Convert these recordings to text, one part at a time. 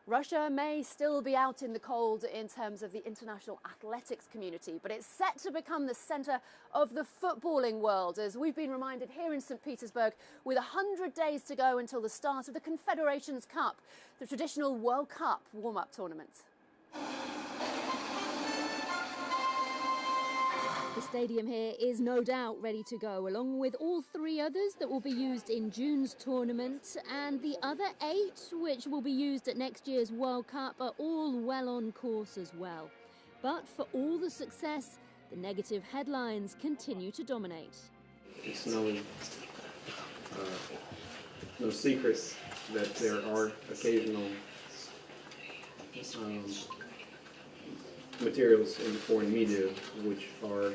Russia may still be out in the cold in terms of the international athletics community, but it's set to become the centre of the footballing world, as we've been reminded here in St. Petersburg, with 100 days to go until the start of the Confederations Cup, the traditional World Cup warm-up tournament. The stadium here is no doubt ready to go, along with all 3 others that will be used in June's tournament, and the other 8 which will be used at next year's World Cup are all well on course as well. But for all the success, the negative headlines continue to dominate. It's no secret that there are occasional materials in the foreign media which are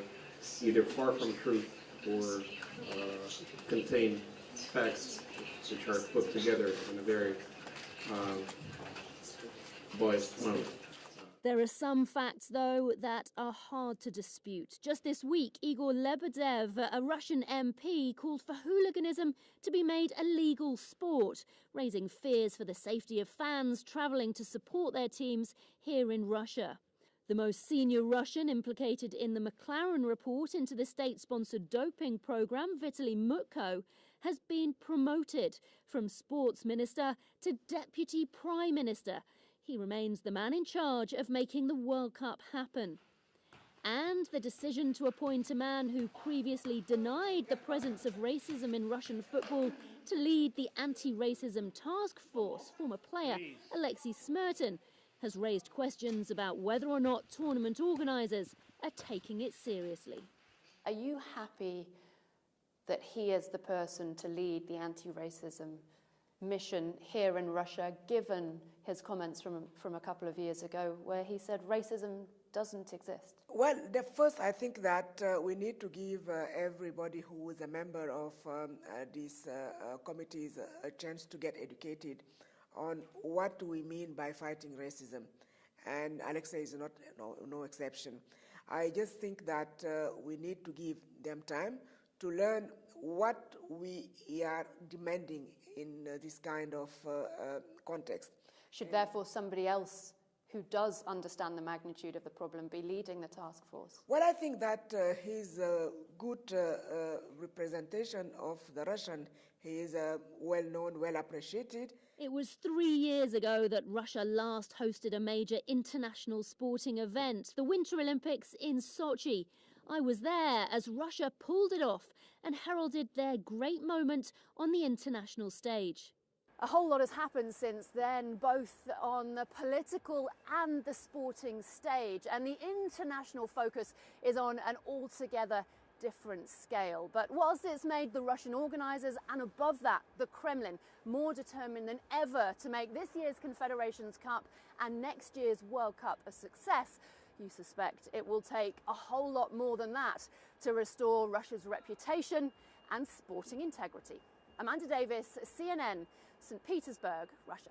either far from truth or contain facts which are put together in a very biased manner. There are some facts, though, that are hard to dispute. Just this week, Igor Lebedev, a Russian MP, called for hooliganism to be made a legal sport, raising fears for the safety of fans travelling to support their teams here in Russia. The most senior Russian implicated in the McLaren report into the state-sponsored doping programme, Vitaly Mutko, has been promoted from sports minister to deputy prime minister. He remains the man in charge of making the World Cup happen. And the decision to appoint a man who previously denied the presence of racism in Russian football to lead the anti-racism task force, former player Alexei Smertin, has raised questions about whether or not tournament organisers are taking it seriously. Are you happy that he is the person to lead the anti-racism mission here in Russia, given his comments from a couple of years ago where he said racism doesn't exist? Well, first I think that we need to give everybody who is a member of these committees a chance to get educated on what we mean by fighting racism, and Alexei is no exception. I just think that we need to give them time to learn what we are demanding in this kind of context. Should therefore somebody else who does understand the magnitude of the problem be leading the task force? Well, I think that he's a good representation of the Russian. He is well-known, well-appreciated. It was 3 years ago that Russia last hosted a major international sporting event, the Winter Olympics in Sochi. I was there as Russia pulled it off and heralded their great moment on the international stage. A whole lot has happened since then, both on the political and the sporting stage, and the international focus is on an altogether different scale. But whilst it's made the Russian organisers, and above that the Kremlin, more determined than ever to make this year's Confederations Cup and next year's World Cup a success, you suspect it will take a whole lot more than that to restore Russia's reputation and sporting integrity. Amanda Davis, CNN, St. Petersburg, Russia.